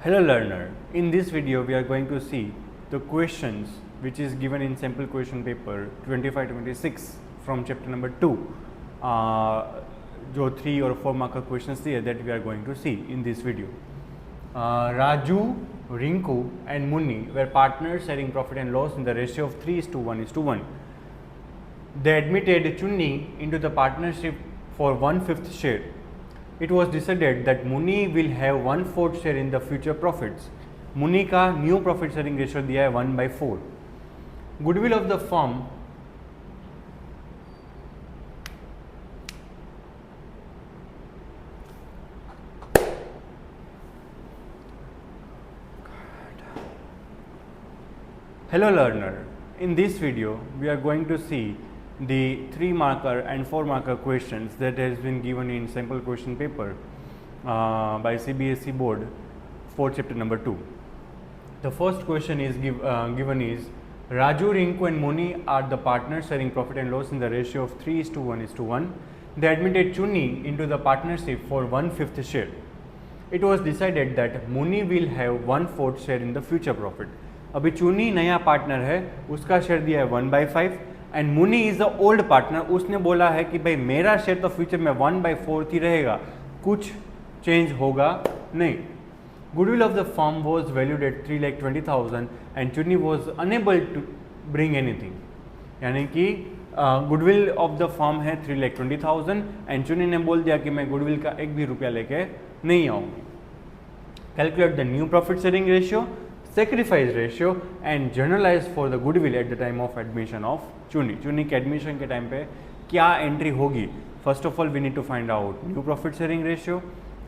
Hello learner, in this video we are going to see the questions which is given in sample question paper 25-26 from chapter number 2. जो 3 or 4 marker questions दिए that we are going to see in this video. Raju, Rinku and Muni were partners sharing profit and loss in the ratio of 3:1:1. They admitted Chunni into the partnership for 1/5 share. It was decided that Muni will have 1/4 share in the future profits. Muni का new profit sharing ratio दिया है 1/4. Goodwill of the firm Hello learner, in this video we are going to see the 3 marker and 4 marker questions that has been given in sample question paper by CBSE board for chapter number 2. The first question is given is Raju, Rinku and Muni are the partners sharing profit and loss in the ratio of 3:1:1. They admitted Chunni into the partnership for 1/5 share. It was decided that Muni will have 1/4 share in the future profit. अभी चुनी नया partner है, उसका share दिया है 1/5 and Muni is the old partner. उसने बोला है कि भाई मेरा शेयर तो फ्यूचर में 1/4 ही रहेगा, कुछ चेंज होगा नहीं. Goodwill of the firm was valued at 3,20,000 and Chuni was unable to bring anything. यानी कि गुडविल ऑफ द फर्म है 3,20,000 एंड चुनी ने बोल दिया कि मैं गुडविल का 1 भी रुपया लेके नहीं आऊँगी. Calculate the new profit sharing ratio, sacrifice ratio and generalize for the goodwill at the time of admission of चुनी. चुनी के एडमिशन के टाइम पे क्या एंट्री होगी? First of all we need to find out new profit sharing ratio,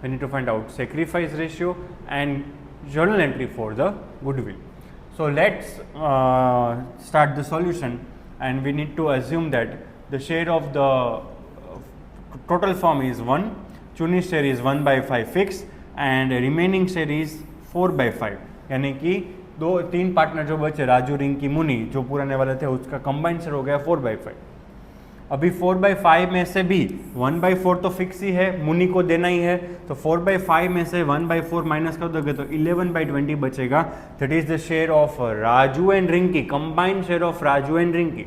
we need to find out sacrifice ratio and journal entry for the goodwill. So let's start the solution and we need to assume that the share of the total firm is 1, Chuni share is 1/5 fix and remaining share is 4/5. यानी कि 2-3 partner जो बचे राजू, रिंकी, मुनी जो पुराने वाले थे उसका combined share हो गया 4/5. अभी 4/5 में से भी 1/4 तो फिक्स ही है, मुनी को देना ही है, तो 4/5 में से 1/4 माइनस कर दोगे तो 11/20 बचेगा. That is the share of Raju and Rinki, combined share of Raju and Rinki.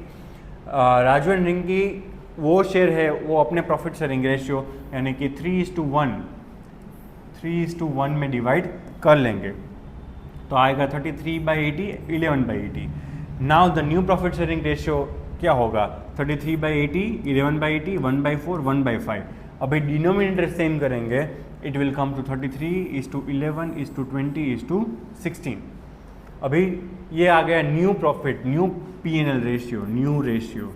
Raju and Rinki वो शेयर है वो अपने प्रॉफिट शेयरिंग रेशियो यानी कि 3:1 में डिवाइड कर लेंगे तो आएगा 33/80, 11/80. Now the new profit sharing ratio क्या होगा? 33/80, 11/80, 1/4, 1/5. अभी डिनोमिनेटर सेम करेंगे, इट विल कम टू 33:11:20:16. अभी ये आ गया new profit, new P&L ratio, new ratio.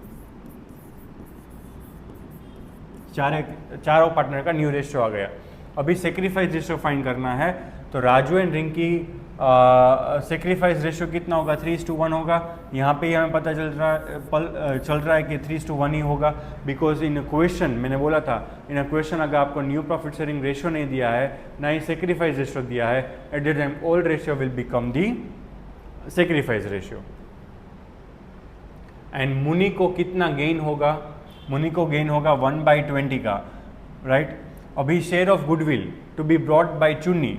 चारों पार्टनर का न्यू रेशियो आ गया. अभी सेक्रीफाइस रेशियो फाइंड करना है तो Raju and Rinki sacrifice ratio कितना होगा? 3:1 होगा. यहाँ पे हमें पता चल रहा है कि 3:1 ही होगा बिकॉज इन क्वेश्चन मैंने बोला था, इन क्वेश्चन अगर आपको न्यू प्रॉफिट शेयरिंग रेशियो नहीं दिया है ना ही सेक्रीफाइस रेशियो दिया है, at the time old ratio will become the sacrifice ratio. And Muni को कितना गेन होगा? मुनी को गेन होगा 1/20 का, राइट. अभी share of goodwill to be brought by Chunni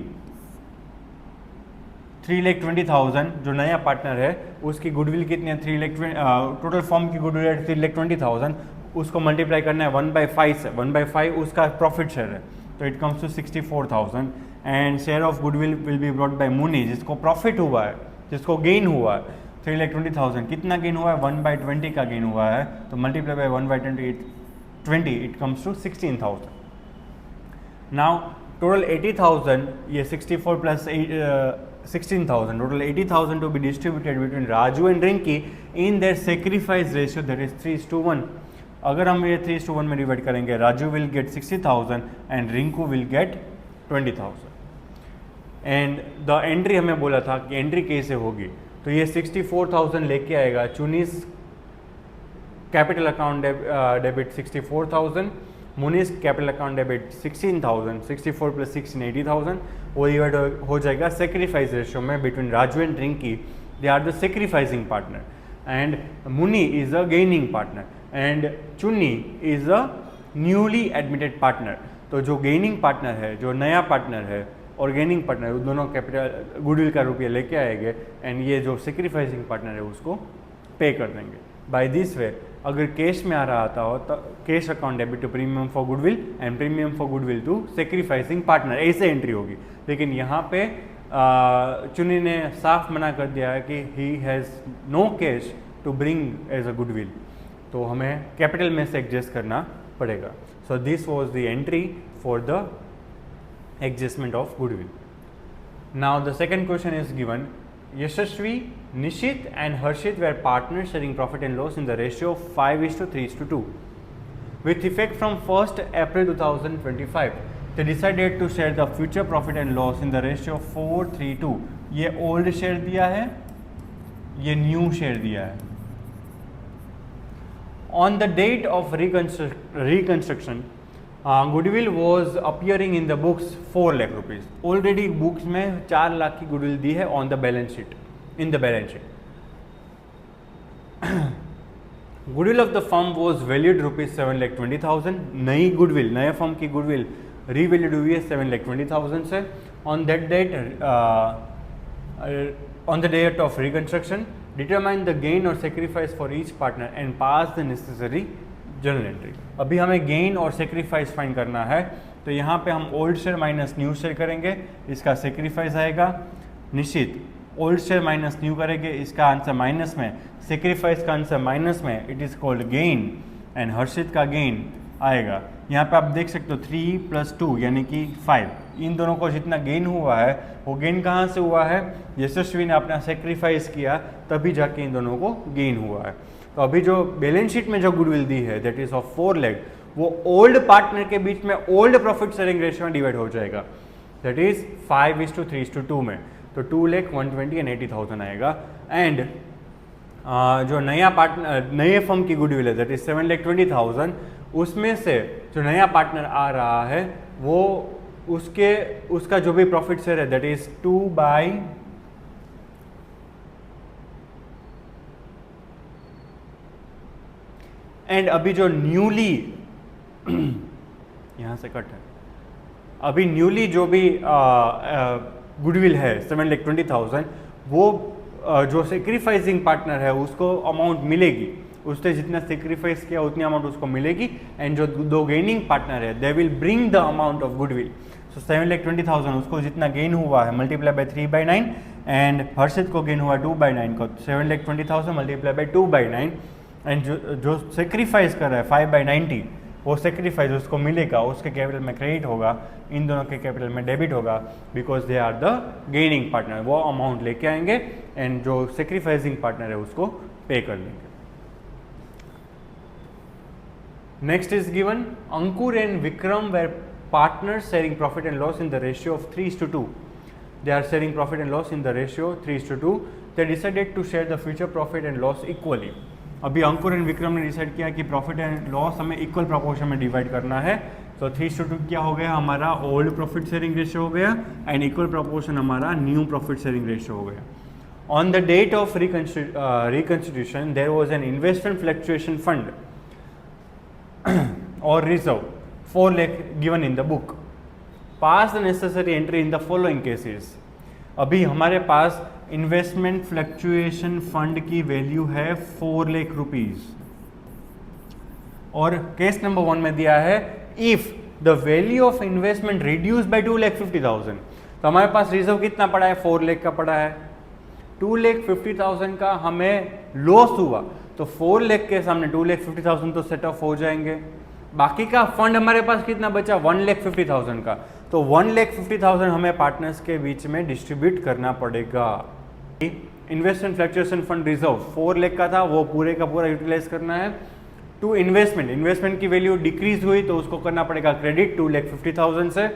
3,20,000 जो नया पार्टनर है उसकी गुडविल कितनी है? 3,20,000. टोटल फॉर्म की गुडविल है 3,20,000. उसको मल्टीप्लाई करना है 1/5 से. 1/5 उसका प्रॉफिट शेयर है तो it comes to 64,000. And share of goodwill will be brought by Muni जिसको प्रॉफिट हुआ है, जिसको गेन हुआ है 3,20,000. कितना गेन हुआ है? 1/20 का गेन हुआ है तो multiply by 1/20 it comes to 16,000. Now total 80,000, ये 64 plus 16,000, total 80,000 to be distributed between Raju and Rinki in their sacrifice ratio that is 3:1. अगर हम ये 3:1 में डिवाइड करेंगे, Raju will get 60,000 and Rinku will get 20,000. And the entry हमें बोला था कि एंट्री कैसे होगी, तो ये 64,000 लेके आएगा. Chuni's capital account debit 64,000, Muni's capital account debit 16,000, 64 plus 16 80,000. वो डिवाइड हो जाएगा सेक्रीफाइस रेशियो में between Raju and Rinki. They are the sacrificing partner and Muni is a gaining partner and Chunni is a newly admitted partner. तो जो गेनिंग पार्टनर है, जो नया पार्टनर है, और गेनिंग पार्टनर दोनों कैपिटल गुडविल का रुपया लेके आएंगे एंड ये जो सेक्रीफाइसिंग पार्टनर है उसको पे कर देंगे। बाय दिस वे अगर कैश में आ रहा आता हो तो cash account debit to premium for goodwill and premium for goodwill to sacrificing partner, ऐसे एंट्री होगी। लेकिन यहाँ पे चुनी ने साफ मना कर दिया है कि he has no cash to bring as a goodwill, तो हमें कैपिटल में से एडजस्ट करना पड़ेगा। So this was the entry for the adjustment of goodwill. Now the second question is given, Yashasvi, Nishit and Harshit were partners sharing profit and loss in the ratio of 5:3:2. With effect from 1st April 2025, they decided to share the future profit and loss in the ratio of 4:3:2. ये old share दिया है, ये new share दिया है। On the date of reconstruction, goodwill was appearing in the books 4 lakh rupees. Already books में 4 लाख की goodwill दी है on the balance sheet, in the balance sheet. Goodwill of the firm was valued ₹7,20,000। नई goodwill, नए firm की goodwill revalued हुई है 7,20,000 से। On that date, on the date of reconstruction, determine the gain और sacrifice for each partner and pass the necessary journal entry. अभी हमें gain और सेक्रीफाइस फाइंड करना है, तो यहाँ पे हम old share minus new share करेंगे, इसका सेक्रीफाइस आएगा। निश्चित ओल्ड शेयर माइनस न्यू करेंगे, इसका आंसर माइनस में, सेक्रीफाइस का आंसर माइनस में, it is called gain and Harshit का गेन आएगा। यहाँ पे आप देख सकते हो 3 + 2 यानी कि 5, इन दोनों को जितना गेन हुआ है वो गेन कहाँ से हुआ है, यशस्वी ने अपना सेक्रीफाइस किया तभी जाके इन दोनों को गेन हुआ है। तो अभी जो बैलेंस शीट में जो गुडविल दी है दैट इज ऑफ 4 लाख, वो ओल्ड पार्टनर के बीच में ओल्ड प्रॉफिट शेयरिंग रेशियो में डिवाइड हो जाएगा, दैट इज 5:3:2 में। तो 2,120,000 एंड 80,000 आएगा। एंड जो नया पार्टनर, नए फर्म की गुडविल है दैट इज 7,20,000, उसमें से जो नया पार्टनर आ रहा है वो उसका जो भी प्रॉफिट शेयर है दैट इज 2/, एंड अभी जो न्यूली यहाँ से कट है, अभी न्यूली जो भी गुडविल है 7,20,000, वो जो सेक्रीफाइसिंग पार्टनर है उसको अमाउंट मिलेगी, उसने जितना सेक्रीफाइस किया उतनी अमाउंट उसको मिलेगी। एंड जो 2 गेनिंग पार्टनर है they will bring the amount of goodwill. So 7,20,000 उसको जितना गेन हुआ है मल्टीप्लाई बाय 3/9, एंड हर्षित को गेन हुआ 2/9 को 7,20,000 मल्टीप्लाई बाय 2/9, एंड जो सेक्रीफाइस कर रहा है 5/90, वो सेक्रीफाइस उसको मिलेगा, उसके कैपिटल में क्रेडिट होगा, इन दोनों के कैपिटल में डेबिट होगा, because they are the gaining partner. वो अमाउंट लेके आएंगे एंड जो सेक्रीफाइसिंग पार्टनर है उसको पे कर देंगे। Next is given, Ankur and Vikram were partners sharing profit and loss in the ratio of 3:2। They are sharing profit and loss in the ratio 3:2। They decided to share the future profit and loss equally. अभी Ankur and Vikram ने decide किया कि profit and loss हमें equal proportion में divide करना है। तो 3:2 क्या हो गया, हमारा ओल्ड प्रॉफिट शेयरिंग रेशियो हो गया, एंड इक्वल प्रोपोर्शन हमारा न्यू प्रॉफिट शेयरिंग रेशियो हो गया। On the date of reconstitution there was an investment fluctuation fund और reserve 4 lakh given in the book. Pass the necessary entry in the following cases. अभी हमारे पास investment fluctuation fund की value है 4 lakh rupees, और case number 1 में दिया है if the value of investment reduce by 2,50,000। तो हमारे पास रिजर्व कितना पड़ा है, 4 लाख का पड़ा है। 2,50,000 का हमें लॉस हुआ तो 4 लाख के सामने 2,50,000 तो सेट ऑफ हो जाएंगे। बाकी का फंड हमारे पास कितना बचा, 1,50,000 का। तो 1,50,000 हमें पार्टनर्स के बीच में डिस्ट्रीब्यूट करना पड़ेगा। Investment fluctuation fund reserve 4 lakh का था, वो पूरे का पूरा यूटिलाइज करना है। टू इन्वेस्टमेंट की वैल्यू डिक्रीज हुई तो उसको करना पड़ेगा क्रेडिट 2,50,000 से।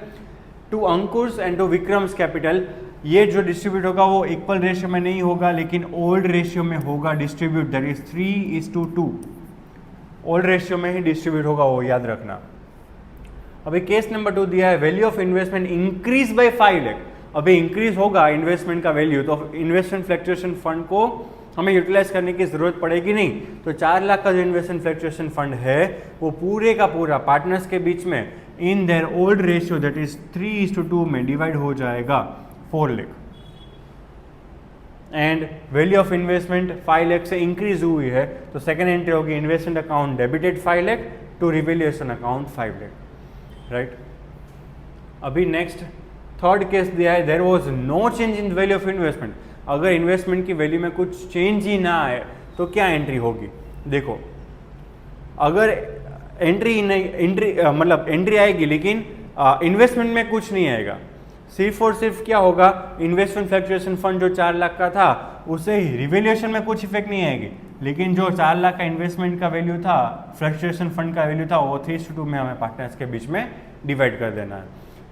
To Ankur's and to Vikram's capital, ये जो डिस्ट्रीब्यूट होगा वो इक्वल रेशियो में नहीं होगा लेकिन ओल्ड रेशियो में होगा distribute, that is 3:2। Old ratio में ही डिस्ट्रीब्यूट होगा, वो याद रखना। अभी केस नंबर 2 दिया है value of investment increase by 5 lakh. अभी इंक्रीज होगा इन्वेस्टमेंट का वैल्यू, तो इन्वेस्टमेंट फ्लक्चुएशन फंड को हमें यूटिलाइज करने की जरूरत पड़ेगी नहीं। तो 4 लाख का जो इन्वेस्टमेंट फ्लक्चुएशन फंड है वो पूरे का पूरा पार्टनर्स के बीच में in their old ratio that is 3:2 में डिवाइड हो जाएगा 4 lakh, and value of investment 5 lakh से इंक्रीज हुई है, तो सेकेंड एंट्री होगी investment account debited 5 lakh to revaluation account 5 lakh, right. अभी नेक्स्ट थर्ड केस दिया है, there was no change in value of investment. अगर इन्वेस्टमेंट की वैल्यू में कुछ चेंज ही ना आए तो क्या एंट्री होगी? देखो, अगर मतलब एंट्री आएगी लेकिन इन्वेस्टमेंट में कुछ नहीं आएगा, सिर्फ और सिर्फ क्या होगा, इन्वेस्टमेंट फ्लक्चुएशन फंड जो 4 लाख का था उसे रिवैल्यूएशन में कुछ इफेक्ट नहीं आएगी, लेकिन जो 4 लाख का इन्वेस्टमेंट का वैल्यू था, फ्लक्चुएशन फंड का वैल्यू था, वो 3:2 में हमें पार्टनर्स के बीच में डिवाइड कर देना है।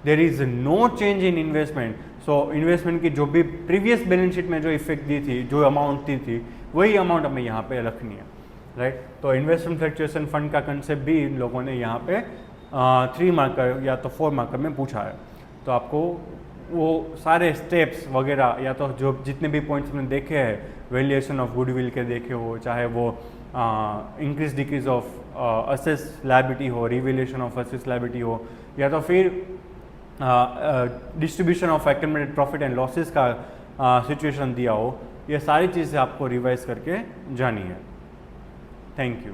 There is no change in investment, so investment की जो भी प्रीवियस बैलेंस शीट में जो इफेक्ट दी थी, जो अमाउंट दी थी, वही अमाउंट हमें यहाँ पे रखनी है, राइट। तो इन्वेस्टमेंट फ्लक्चुएशन फंड का कंसेप्ट भी इन लोगों ने यहाँ पे 3 मार्कर या तो 4 मार्कर में पूछा है। तो आपको वो सारे स्टेप्स वगैरह या तो जो जितने भी पॉइंट्स हमने देखे हैं, वैल्यूएशन ऑफ गुडविल के देखे हो, चाहे वो increase decrease of assess liability हो, रिवैल्यूएशन ऑफ असेस लायबिलिटी हो, या तो फिर distribution of accumulated profit and losses का सिचुएशन दिया हो, ये सारी चीज़ें आपको रिवाइज करके जानी है। Thank you.